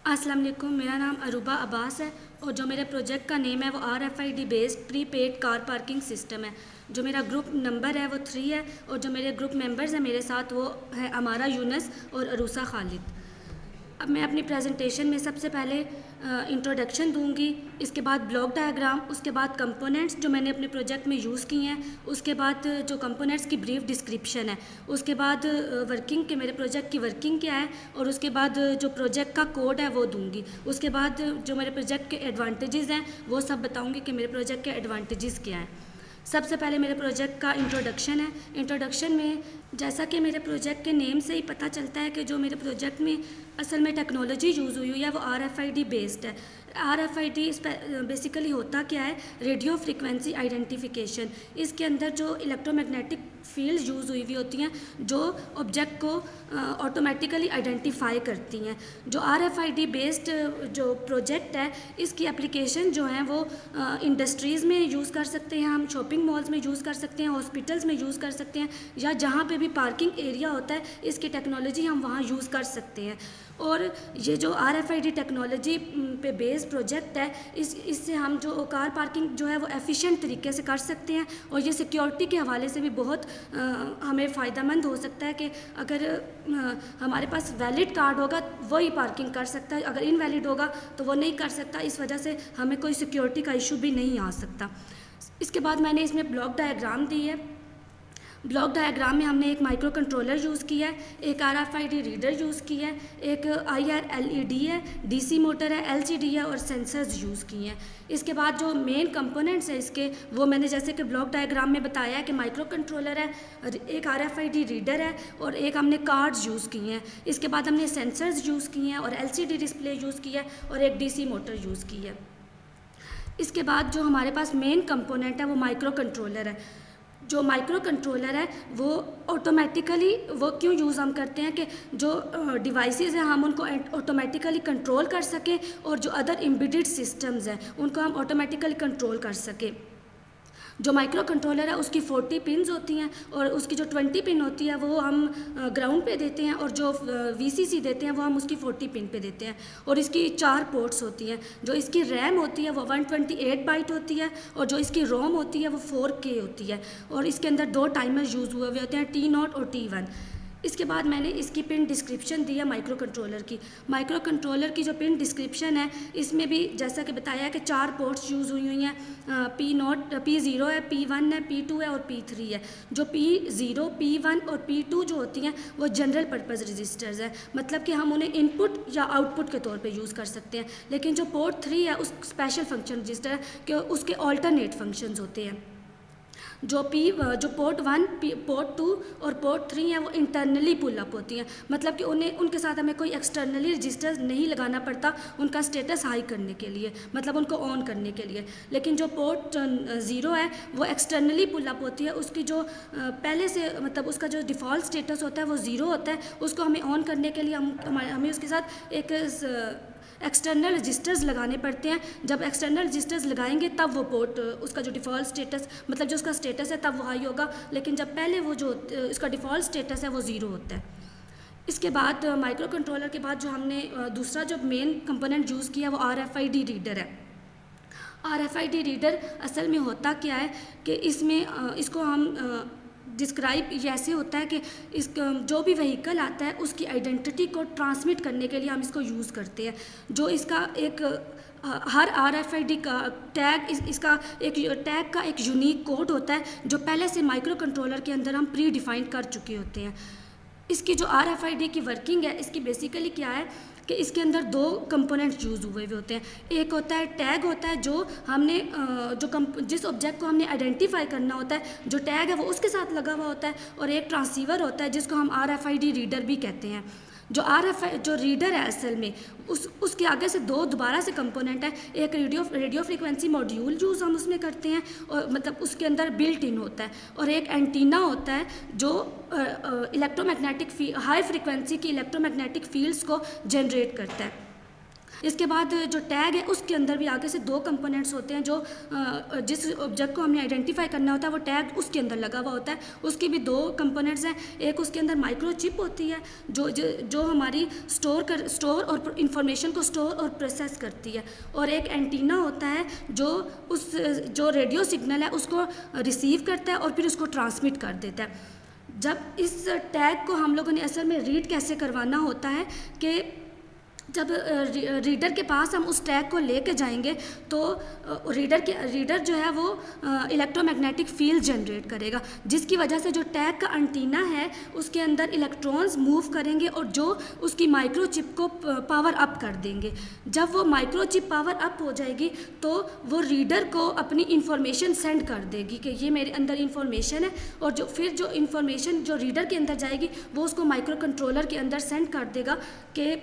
अस्सलाम वालेकुम, मेरा नाम अरूबा अब्बास है और जो मेरे प्रोजेक्ट का नेम है वो RFID based pre paid car parking system है। जो मेरा ग्रुप नंबर है वो 3 है और जो मेरे ग्रुप मेंबर्स हैं मेरे साथ वो है अमारा यूनस और अरूसा खालिद। अब मैं अपनी प्रेजेंटेशन में सबसे पहले इंट्रोडक्शन दूंगी, इसके बाद ब्लॉक डायग्राम, उसके बाद कंपोनेंट्स जो मैंने अपने प्रोजेक्ट में यूज़ किए हैं, उसके बाद जो कंपोनेंट्स की ब्रीफ डिस्क्रिप्शन है, उसके बाद वर्किंग के मेरे प्रोजेक्ट की वर्किंग क्या है और उसके बाद जो प्रोजेक्ट का कोड है वो दूंगी। उसके बाद जो मेरे प्रोजेक्ट के एडवांटेजेस हैं वो सब बताऊंगी कि मेरे प्रोजेक्ट के एडवांटेजेस क्या हैं। सबसे पहले मेरे प्रोजेक्ट का इंट्रोडक्शन है। इंट्रोडक्शन में जैसा कि मेरे प्रोजेक्ट के नेम से ही पता चलता है कि जो मेरे प्रोजेक्ट में असल में टेक्नोलॉजी यूज़ हुई है वो RFID बेस्ड है। RFID बेसिकली होता क्या है, रेडियो फ्रिक्वेंसी आइडेंटिफिकेशन। इसके अंदर जो इलेक्ट्रोमैग्नेटिक फील्ड यूज़ हुई हुई होती हैं जो ऑब्जेक्ट को ऑटोमेटिकली आइडेंटिफाई करती हैं। जो RFID बेस्ड जो प्रोजेक्ट है इसकी एप्लीकेशन जो हैं वो इंडस्ट्रीज़ में यूज़ कर सकते हैं, हम शॉपिंग मॉल्स में यूज़ कर सकते हैं, हॉस्पिटल्स में यूज़ कर सकते हैं, या जहाँ पे भी पार्किंग एरिया होता है इसकी टेक्नोलॉजी हम वहाँ यूज़ कर सकते हैं। और ये जो RFID टेक्नोलॉजी पे बेस्ड प्रोजेक्ट है इससे हम जो कार पार्किंग जो है वो एफिशिएंट तरीके से कर सकते हैं और ये सिक्योरिटी के हवाले से भी बहुत हमें फ़ायदेमंद हो सकता है कि अगर हमारे पास वैलिड कार्ड होगा वही पार्किंग कर सकता है, अगर इनवैलिड होगा तो वो नहीं कर सकता। इस वजह से हमें कोई सिक्योरिटी का इशू भी नहीं आ सकता। इसके बाद मैंने इसमें ब्लॉक डायग्राम दी है। ब्लॉक डायग्राम में हमने एक माइक्रो कंट्रोलर यूज़ किया है, एक RFID रीडर यूज़ किया है, एक IR LED है, DC मोटर है, LCD है और सेंसर्स यूज़ किए हैं। इसके बाद जो मेन कंपोनेंट्स हैं इसके वो मैंने जैसे कि ब्लॉक डायग्राम में बताया है कि माइक्रो कंट्रोलर है, एक RFID रीडर है और एक हमने कार्ड्स यूज़ किए हैं। इसके बाद हमने सेंसर्स यूज़ किए हैं और LCD डिस्प्ले यूज़ किया है और एक DC मोटर यूज़ की है। इसके बाद जो हमारे पास मेन कंपोनेंट है वो माइक्रो कंट्रोलर है। जो माइक्रो कंट्रोलर है वो ऑटोमेटिकली वो क्यों यूज़ हम करते हैं कि जो डिवाइसेस हैं हम उनको ऑटोमेटिकली कंट्रोल कर सकें और जो अदर एम्बेडेड सिस्टम्स हैं उनको हम ऑटोमेटिकली कंट्रोल कर सकें। जो माइक्रो कंट्रोलर है उसकी 40 पिन्स होती हैं और उसकी जो 20 पिन होती है वो हम ग्राउंड पे देते हैं और जो VCC देते हैं वो हम उसकी 40 पिन पे देते हैं। और इसकी 4 पोर्ट्स होती हैं। जो इसकी रैम होती है वो 128 बाइट होती है और जो इसकी रोम होती है वो 4K होती है और इसके अंदर 2 टाइमर यूज़ हुए होते हैं, T0 और T1। इसके बाद मैंने इसकी पिन डिस्क्रिप्शन दी है माइक्रो कंट्रोलर की। माइक्रो कंट्रोलर की जो पिन डिस्क्रिप्शन है इसमें भी जैसा कि बताया है कि 4 पोर्ट्स यूज़ हुई हैं, P0 है, P1 है, P2 है और P3 है। जो P0, P1 और P2 जो होती हैं वो जनरल पर्पज़ रजिस्टर्स हैं, मतलब कि हम उन्हें इनपुट या आउटपुट के तौर पे यूज़ कर सकते हैं। लेकिन जो पोर्ट 3 है उस स्पेशल फंक्शन रजिस्टर है कि उसके ऑल्टरनेट फंक्शंस होते हैं। जो पोर्ट 1, पोर्ट 2 और पोर्ट 3 है वो इंटरनली पुल अप होती हैं, मतलब कि उनके साथ हमें कोई एक्सटर्नली रजिस्टर नहीं लगाना पड़ता उनका स्टेटस हाई करने के लिए, मतलब उनको ऑन करने के लिए। लेकिन जो पोर्ट 0 है वो एक्सटर्नली पुल अप होती है, उसकी जो पहले से मतलब उसका जो डिफ़ॉल्ट स्टेटस होता है वो 0 होता है, उसको हमें ऑन करने के लिए हमें उसके साथ एक एक्सटर्नल रजिस्टर्स लगाने पड़ते हैं। जब एक्सटर्नल रजिस्टर्स लगाएंगे तब वो पोर्ट उसका जो डिफ़ॉल्ट स्टेटस मतलब जो उसका स्टेटस है तब वो हाई होगा, लेकिन जब पहले वो जो इसका डिफ़ॉल्ट स्टेटस है वो 0 होता है। इसके बाद माइक्रो कंट्रोलर के बाद जो हमने दूसरा जो मेन कंपोनेंट यूज़ किया वो RFID रीडर है। RFID रीडर असल में होता क्या है कि इसमें इसको हम डिस्क्राइब ऐसे होता है कि इस जो भी व्हीकल आता है उसकी आइडेंटिटी को ट्रांसमिट करने के लिए हम इसको यूज़ करते हैं। जो इसका एक हर RFID का टैग इसका एक टैग का एक यूनिक कोड होता है जो पहले से माइक्रो कंट्रोलर के अंदर हम प्री डिफाइन कर चुके होते हैं। इसकी जो RFID की वर्किंग है इसकी बेसिकली क्या है कि इसके अंदर 2 कंपोनेंट्स यूज़ हुए होते हैं। एक होता है टैग होता है जो हमने जिस ऑब्जेक्ट को हमने आइडेंटिफाई करना होता है, जो टैग है वो उसके साथ लगा हुआ होता है, और एक ट्रांसीवर होता है जिसको हम RFID रीडर भी कहते हैं। जो रीडर है असल में उसके आगे से 2 दोबारा से कंपोनेंट है। एक रेडियो फ्रिक्वेंसी मॉड्यूल यूज़ हम उसमें करते हैं और मतलब उसके अंदर बिल्ट इन होता है, और एक एंटीना होता है जो इलेक्ट्रोमैग्नेटिक हाई फ्रिक्वेंसी की इलेक्ट्रोमैग्नेटिक फील्ड्स को जनरेट करता है। इसके बाद जो टैग है उसके अंदर भी आगे से दो कंपोनेंट्स होते हैं, जो जिस ऑब्जेक्ट को हमने आइडेंटिफाई करना होता है वो टैग उसके अंदर लगा हुआ होता है। उसकी भी दो कंपोनेंट्स हैं, एक उसके अंदर माइक्रोचिप होती है जो हमारी स्टोर और इंफॉर्मेशन को स्टोर और प्रोसेस करती है, और एक एंटीना होता है जो रेडियो सिग्नल है उसको रिसीव करता है और फिर उसको ट्रांसमिट कर देता है। जब इस टैग को हम लोगों ने असल में रीड कैसे करवाना होता है कि जब रीडर के पास हम उस टैग को लेके जाएंगे तो रीडर जो है वो इलेक्ट्रोमैग्नेटिक फील्ड जनरेट करेगा, जिसकी वजह से जो टैग का एंटीना है उसके अंदर इलेक्ट्रॉन्स मूव करेंगे और जो उसकी माइक्रोचिप को पावर अप कर देंगे। जब वो माइक्रोचिप पावर अप हो जाएगी तो वो रीडर को अपनी इंफॉर्मेशन सेंड कर देगी कि ये मेरे अंदर इंफॉर्मेशन है, और जो इंफॉर्मेशन जो रीडर के अंदर जाएगी वो उसको माइक्रो कंट्रोलर के अंदर सेंड कर देगा कि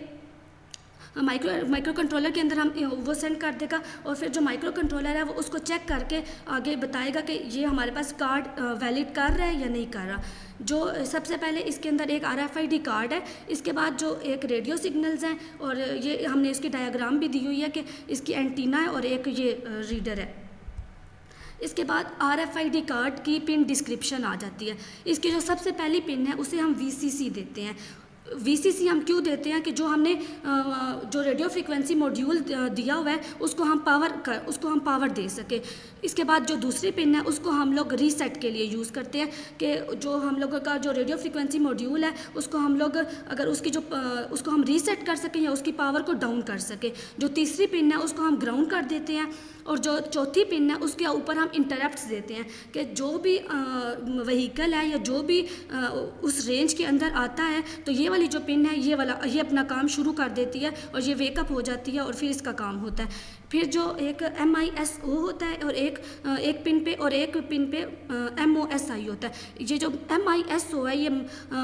माइक्रो कंट्रोलर के अंदर हम वो सेंड कर देगा, और फिर जो माइक्रो कंट्रोलर है वो उसको चेक करके आगे बताएगा कि ये हमारे पास कार्ड वैलिड कर रहा है या नहीं कर रहा। जो सबसे पहले इसके अंदर एक RFID कार्ड है, इसके बाद जो एक रेडियो सिग्नल्स हैं, और ये हमने इसकी डायग्राम भी दी हुई है कि इसकी एंटीना है और एक ये रीडर है। इसके बाद RFID कार्ड की पिन डिस्क्रिप्शन आ जाती है। इसकी जो सबसे पहली पिन है उसे हम VCC देते हैं। VCC हम क्यों देते हैं कि जो हमने जो रेडियो फ्रीक्वेंसी मॉड्यूल दिया हुआ है उसको हम पावर दे सके। इसके बाद जो दूसरी पिन है उसको हम लोग रीसेट के लिए यूज़ करते हैं कि जो हम लोगों का जो रेडियो फ्रीक्वेंसी मॉड्यूल है उसको हम लोग अगर उसको हम रीसेट कर सकें या उसकी पावर को डाउन कर सकें। जो तीसरी पिन है उसको हम ग्राउंड कर देते हैं, और जो चौथी पिन है उसके ऊपर हम इंटरप्ट्स देते हैं कि जो भी व्हीकल है या जो भी उस रेंज के अंदर आता है तो ये वाली जो पिन है ये अपना काम शुरू कर देती है और ये वेकअप हो जाती है और फिर इसका काम होता है। फिर जो एक MISO होता है और एक पिन पे MOSI होता है। ये जो MISO है ये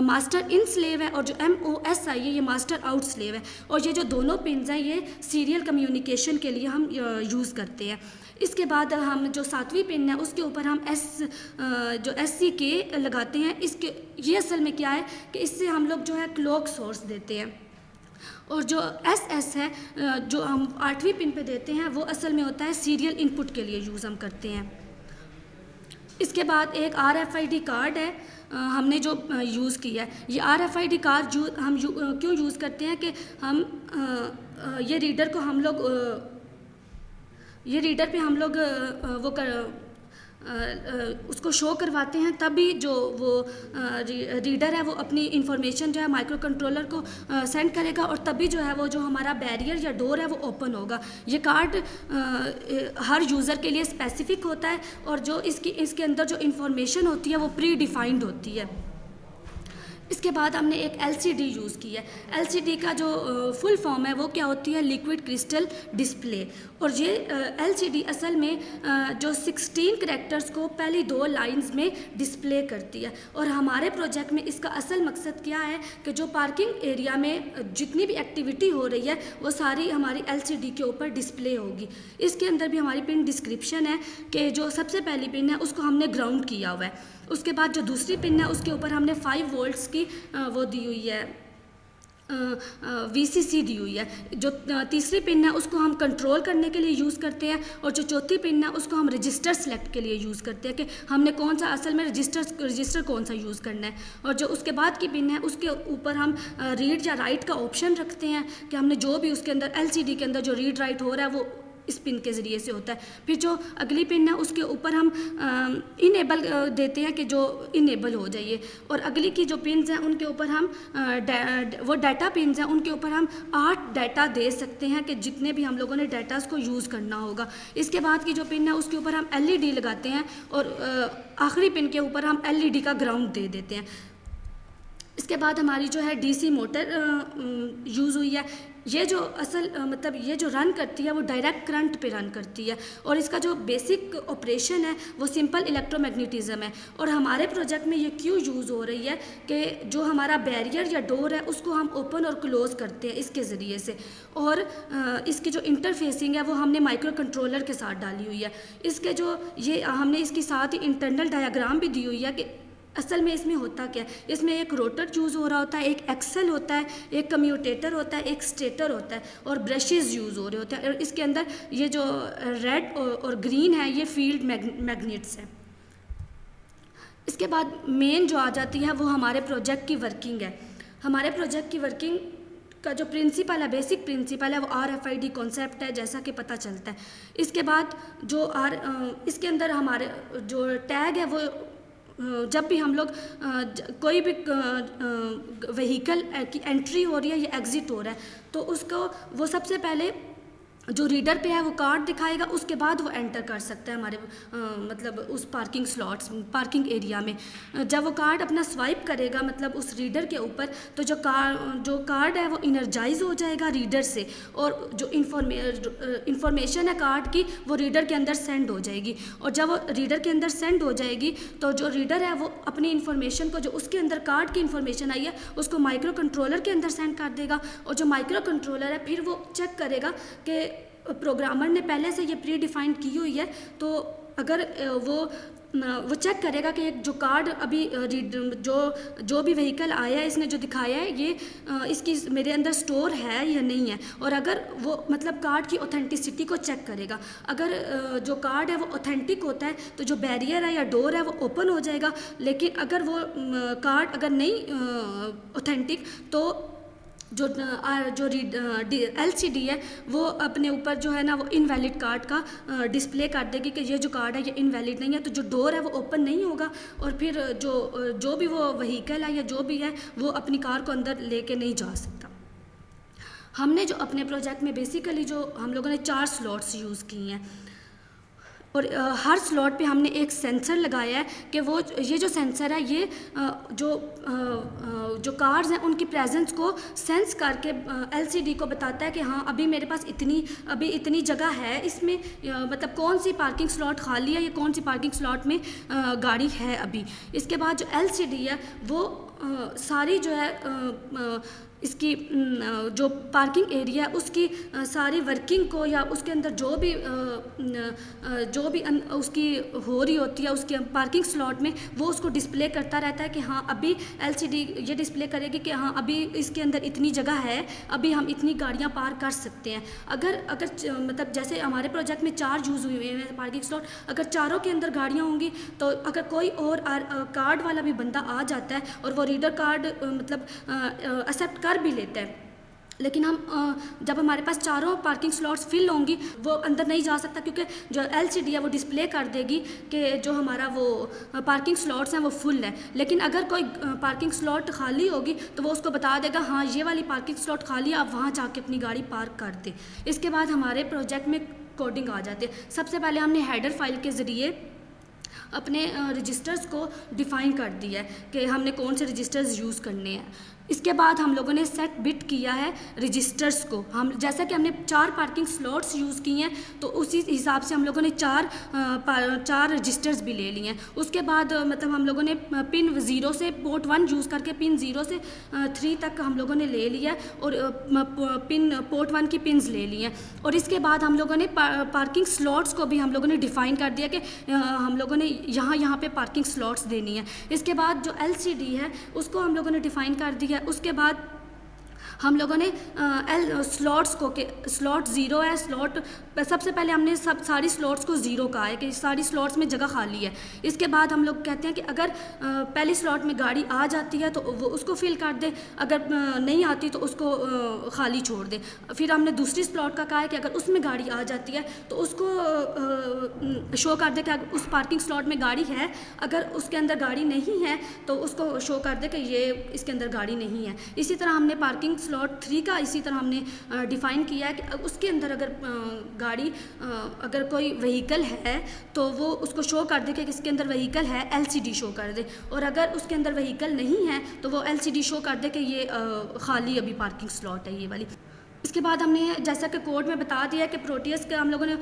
मास्टर इन स्लेव है, और जो MOSI है ये मास्टर आउट स्लेव है, और ये जो दोनों पिन्स हैं ये सीरियल कम्युनिकेशन के लिए हम यूज़ करते हैं। इसके बाद हम जो सातवीं पिन है उसके ऊपर हम SCK लगाते हैं। ये असल में क्या है कि इससे हम लोग जो है क्लॉक सोर्स देते हैं, और जो SS है जो हम 8वीं पिन पे देते हैं वो असल में होता है सीरियल इनपुट के लिए यूज़ हम करते हैं। इसके बाद एक RFID कार्ड है हमने जो यूज़ किया है। ये RFID कार्ड हम क्यों यूज़ करते हैं कि हम ये रीडर पे हम लोग उसको शो करवाते हैं, तभी जो वो रीडर है वो अपनी इंफॉर्मेशन जो है माइक्रो कंट्रोलर को सेंड करेगा, और तभी जो है वो जो हमारा बैरियर या डोर है वो ओपन होगा। ये कार्ड हर यूज़र के लिए स्पेसिफिक होता है, और जो इसके अंदर जो इंफॉर्मेशन होती है वो प्री डिफाइंड होती है। इसके बाद हमने एक LCD यूज़ की है। LCD का जो फुल फॉर्म है वो क्या होती है, लिक्विड क्रिस्टल डिस्प्ले। और ये LCD असल में जो 16 करैक्टर्स को पहली 2 लाइंस में डिस्प्ले करती है। और हमारे प्रोजेक्ट में इसका असल मकसद क्या है कि जो पार्किंग एरिया में जितनी भी एक्टिविटी हो रही है वो सारी हमारी LCD के ऊपर डिस्प्ले होगी। इसके अंदर भी हमारी पिन डिस्क्रिप्शन है कि जो सबसे पहली पिन है उसको हमने ग्राउंड किया हुआ है। उसके बाद जो दूसरी पिन है उसके ऊपर हमने 5 वोल्ट्स की वो दी हुई है, VCC दी हुई है। जो तीसरी पिन है उसको हम कंट्रोल करने के लिए यूज़ करते हैं, और जो चौथी पिन है उसको हम रजिस्टर सेलेक्ट के लिए यूज़ करते हैं कि हमने कौन सा असल में रजिस्टर कौन सा यूज़ करना है। और जो उसके बाद की पिन है उसके ऊपर हम रीड या राइट का ऑप्शन रखते हैं कि हमने जो भी उसके अंदर LCD के अंदर जो रीड राइट हो रहा है वो इस पिन के ज़रिए से होता है। फिर जो अगली पिन है उसके ऊपर हम इनेबल देते हैं कि जो इनेबल हो जाइए, और अगली की जो पिन्स हैं उनके ऊपर हम वो डाटा पिन्स हैं उनके ऊपर हम 8 डाटा दे सकते हैं कि जितने भी हम लोगों ने डाटास को यूज़ करना होगा। इसके बाद की जो पिन है उसके ऊपर हम LED लगाते हैं, और आखिरी पिन के ऊपर हम LED का ग्राउंड दे देते हैं। इसके बाद हमारी जो है DC मोटर यूज़ हुई है। ये जो ये जो रन करती है वो डायरेक्ट करंट पे रन करती है, और इसका जो बेसिक ऑपरेशन है वो सिंपल इलेक्ट्रोमैग्नेटिज्म है। और हमारे प्रोजेक्ट में ये क्यों यूज़ हो रही है कि जो हमारा बैरियर या डोर है उसको हम ओपन और क्लोज़ करते हैं इसके ज़रिए से, और इसकी जो इंटरफेसिंग है वो हमने माइक्रो कंट्रोलर के साथ डाली हुई है। इसके जो ये हमने इसके साथ ही इंटरनल डायग्राम भी दी हुई है कि असल में इसमें होता क्या है, इसमें एक रोटर यूज़ हो रहा होता है, एक एक्सल होता है, एक कम्यूटेटर होता है, एक स्टेटर होता है और ब्रशेज़ यूज़ हो रहे होते हैं। और इसके अंदर ये जो रेड और ग्रीन है ये फील्ड मैग्नेट्स हैं। इसके बाद मेन जो आ जाती है वो हमारे प्रोजेक्ट की वर्किंग है। हमारे प्रोजेक्ट की वर्किंग का जो प्रिंसिपल है, बेसिक प्रिंसिपल है, वो RFID कॉन्सेप्ट है, जैसा कि पता चलता है। इसके बाद जो इसके अंदर हमारे जो टैग है वो जब भी हम लोग कोई भी व्हीकल की एंट्री हो रही है या एग्ज़िट हो रहा है तो उसको वो सबसे पहले जो रीडर पे है वो कार्ड दिखाएगा, उसके बाद वो एंटर कर सकता है हमारे मतलब उस पार्किंग एरिया में। जब वो कार्ड अपना स्वाइप करेगा मतलब उस रीडर के ऊपर, तो जो कार्ड है वो इनर्जाइज हो जाएगा रीडर से, और जो इंफॉर्मेशन है कार्ड की वो रीडर के अंदर सेंड हो जाएगी। और जब वो रीडर के अंदर सेंड हो जाएगी तो जो रीडर है वो अपनी इन्फॉर्मेशन को, जो उसके अंदर कार्ड की इन्फॉर्मेशन आई है, उसको माइक्रो कंट्रोलर के अंदर सेंड कर देगा। और जो माइक्रो कंट्रोलर है फिर वो चेक करेगा कि प्रोग्रामर ने पहले से ये प्री डिफाइंड की हुई है, तो अगर वो चेक करेगा कि जो कार्ड अभी जो भी व्हीकल आया है इसने जो दिखाया है ये इसकी मेरे अंदर स्टोर है या नहीं है। और अगर वो मतलब कार्ड की ऑथेंटिसिटी को चेक करेगा, अगर जो कार्ड है वो ऑथेंटिक होता है तो जो बैरियर है या डोर है वो ओपन हो जाएगा। लेकिन अगर वो कार्ड अगर नहीं ऑथेंटिक तो जो LCD है वो अपने ऊपर जो है ना वो इनवैलिड कार्ड का डिस्प्ले कर देगी कि ये जो कार्ड है ये इनवैलिड नहीं है, तो जो डोर है वो ओपन नहीं होगा और फिर जो भी वो व्हीकल है या जो भी है वो अपनी कार को अंदर लेके नहीं जा सकता। हमने जो अपने प्रोजेक्ट में बेसिकली जो हम लोगों ने 4 स्लॉट्स यूज़ किए हैं और हर स्लॉट पे हमने एक सेंसर लगाया है कि वो ये जो सेंसर है ये जो कार्स हैं उनकी प्रेजेंस को सेंस करके LCD को बताता है कि हाँ अभी मेरे पास इतनी जगह है इसमें, मतलब कौन सी पार्किंग स्लॉट खाली है या कौन सी पार्किंग स्लॉट में गाड़ी है अभी। इसके बाद जो LCD है वो सारी जो है इसकी जो पार्किंग एरिया है उसकी सारी वर्किंग को या उसके अंदर जो भी उसकी हो रही होती है उसके पार्किंग स्लॉट में वो उसको डिस्प्ले करता रहता है कि हाँ अभी LCD ये डिस्प्ले करेगी कि हाँ अभी इसके अंदर इतनी जगह है, अभी हम इतनी गाड़ियाँ पार्क कर सकते हैं। अगर मतलब जैसे हमारे प्रोजेक्ट में 4 यूज़ हुए हैं पार्किंग स्लॉट, अगर चारों के अंदर गाड़ियाँ होंगी तो अगर कोई और कार्ड वाला भी बंदा आ जाता है और वो रीडर कार्ड मतलब एक्सेप्ट कर भी लेता है, लेकिन हम जब हमारे पास चारों पार्किंग स्लॉट्स फिल होंगी वो अंदर नहीं जा सकता, क्योंकि जो LCD है वो डिस्प्ले कर देगी कि जो हमारा वो पार्किंग स्लॉट्स हैं वो फुल है। लेकिन अगर कोई पार्किंग स्लॉट खाली होगी तो वो उसको बता देगा हाँ ये वाली पार्किंग स्लॉट खाली है, आप वहाँ जाके अपनी गाड़ी पार्क कर दें। इसके बाद हमारे प्रोजेक्ट में कोडिंग आ जाती है। सबसे पहले हमने हेडर फाइल के ज़रिए अपने रजिस्टर्स को डिफ़ाइन कर दिया है कि हमने कौन से रजिस्टर्स यूज़ करने हैं। इसके बाद हम लोगों ने सेट बिट किया है रजिस्टर्स को। हम जैसा कि हमने 4 पार्किंग स्लॉट्स यूज़ किए हैं तो उसी हिसाब से हम लोगों ने 4 रजिस्टर्स भी ले लिए हैं। उसके बाद मतलब हम लोगों ने पिन 0 से पोर्ट 1 यूज़ करके पिन 0 से 3 तक हम लोगों ने ले लिया और पोर्ट 1 की पिन्स ले ली हैं। और इसके बाद हम लोगों ने पार्किंग स्लॉट्स को भी हम लोगों ने डिफ़ाइन कर दिया कि हम लोगों ने यहाँ पे पार्किंग स्लॉट्स देनी है। इसके बाद जो LCD है उसको हम लोगों ने डिफ़ाइन कर दिया। उसके बाद हम लोगों ने स्लॉट्स को के स्लॉट 0 है, स्लॉट सबसे पहले हमने सारी स्लॉट्स को 0 कहा है कि सारी स्लॉट्स में जगह खाली है। इसके बाद हम लोग कहते हैं कि अगर पहली स्लॉट में गाड़ी आ जाती है तो वो उसको फिल कर दे, अगर नहीं आती तो उसको खाली छोड़ दे। फिर हमने दूसरी स्लॉट का कहा है कि अगर उसमें गाड़ी आ जाती है तो उसको शो कर दे कि उस पार्किंग स्लॉट में गाड़ी है, अगर उसके अंदर गाड़ी नहीं है तो उसको शो कर दे कि ये इसके अंदर गाड़ी नहीं है। इसी तरह हमने पार्किंग स्लॉट 3 का इसी तरह हमने डिफ़ाइन किया है कि उसके अंदर अगर गाड़ी अगर कोई व्हीकल है तो वो उसको शो कर दे कि इसके अंदर व्हीकल है, LCD शो कर दे। और अगर उसके अंदर व्हीकल नहीं है तो वो LCD शो कर दे कि ये खाली अभी पार्किंग स्लॉट है ये वाली। इसके बाद हमने जैसा कि कोड में बता दिया कि प्रोटियस का हम लोगों ने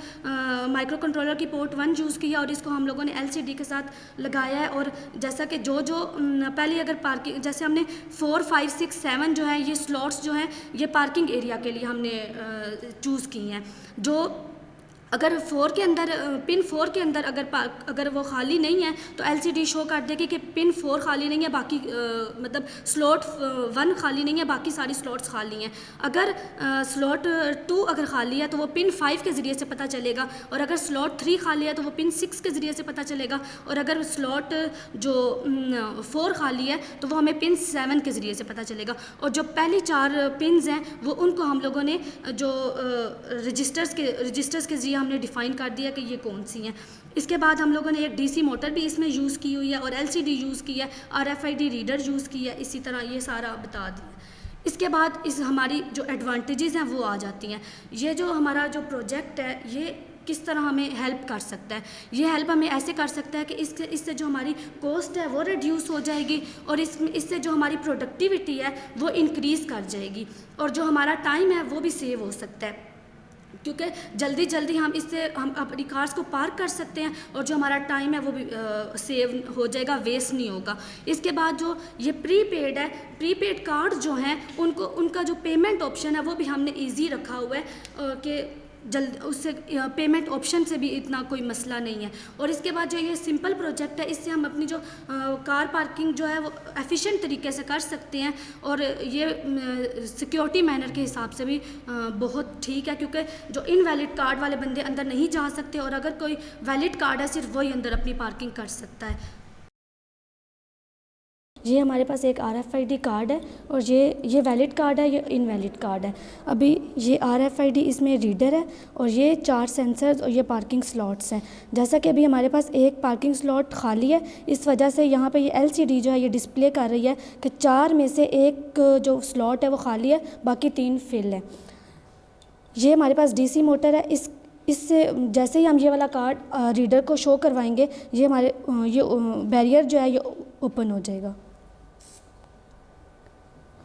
माइक्रो कंट्रोलर की पोर्ट 1 यूज़ किया और इसको हम लोगों ने LCD के साथ लगाया है। और जैसा कि जो पहले अगर पार्किंग जैसे हमने 4, 5, 6, 7 जो है ये स्लॉट्स जो हैं ये पार्किंग एरिया के लिए हमने चूज़ की हैं। जो अगर 4 के अंदर पिन 4 के अंदर अगर वो खाली नहीं है तो एलसीडी शो कर देगी कि पिन 4 खाली नहीं है, बाकी मतलब स्लॉट 1 खाली नहीं है, बाकी सारी स्लॉट्स खाली हैं। अगर स्लॉट 2 अगर खाली है तो वो पिन 5 के ज़रिए से पता चलेगा, और अगर स्लॉट 3 खाली है तो वो पिन 6 के ज़रिए से पता चलेगा, और अगर स्लॉट जो 4 खाली है तो वो हमें पिन 7 के ज़रिए से पता चलेगा। और जो पहली 4 पिन्स हैं वो उनको हम लोगों ने जो रजिस्टर्स के ज़रिए हमने डिफ़ाइन कर दिया कि ये कौन सी हैं। इसके बाद हम लोगों ने एक डीसी मोटर भी इसमें यूज़ की हुई है और एलसीडी यूज़ की है, आरएफआईडी रीडर यूज़ की है, इसी तरह ये सारा बता दिया। इसके बाद इस हमारी जो एडवांटेजेस हैं वो आ जाती हैं। ये जो हमारा जो प्रोजेक्ट है ये किस तरह हमें हेल्प कर सकता है। ये हेल्प हमें ऐसे कर सकता है कि इससे जो हमारी कॉस्ट है वो रिड्यूस हो जाएगी, और इससे जो हमारी प्रोडक्टिविटी है वो इंक्रीज़ कर जाएगी, और जो हमारा टाइम है वो भी सेव हो सकता है, क्योंकि जल्दी हम अपनी कार्स को पार्क कर सकते हैं, और जो हमारा टाइम है वो भी सेव हो जाएगा, वेस्ट नहीं होगा। इसके बाद जो ये प्रीपेड है, प्रीपेड कार्ड जो हैं उनका जो पेमेंट ऑप्शन है वो भी हमने ईजी रखा हुआ है कि उससे पेमेंट ऑप्शन से भी इतना कोई मसला नहीं है। और इसके बाद जो ये सिंपल प्रोजेक्ट है, इससे हम अपनी जो कार पार्किंग जो है वो एफिशिएंट तरीके से कर सकते हैं, और ये सिक्योरिटी मैनर के हिसाब से भी बहुत ठीक है, क्योंकि जो इनवैलिड कार्ड वाले बंदे अंदर नहीं जा सकते, और अगर कोई वैलिड कार्ड है सिर्फ वही अंदर अपनी पार्किंग कर सकता है। ये हमारे पास एक आरएफआईडी कार्ड है, और ये वैलिड कार्ड है, ये इनवैलिड कार्ड है। अभी ये आरएफआईडी इसमें रीडर है, और ये 4 सेंसर्स और ये पार्किंग स्लॉट्स हैं। जैसा कि अभी हमारे पास एक पार्किंग स्लॉट खाली है, इस वजह से यहाँ पे ये एलसीडी जो है ये डिस्प्ले कर रही है कि 4 में से एक जो स्लॉट है वो खाली है, बाकी 3 फिल है। ये हमारे पास डीसी मोटर है, इससे जैसे ही हम ये वाला कार्ड रीडर को शो करवाएंगे, ये हमारे ये बैरियर जो है ये ओपन हो जाएगा,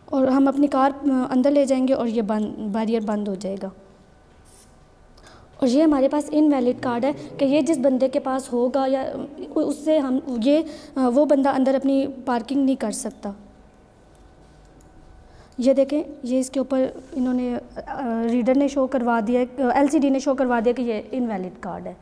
और हम अपनी कार अंदर ले जाएंगे और ये बैरियर बंद हो जाएगा। और ये हमारे पास इनवैलिड कार्ड है कि ये जिस बंदे के पास होगा या उससे हम वो बंदा अंदर अपनी पार्किंग नहीं कर सकता। ये देखें, ये इसके ऊपर इन्होंने रीडर ने शो करवा दिया, एलसीडी ने शो करवा दिया कि ये इनवैलिड कार्ड है।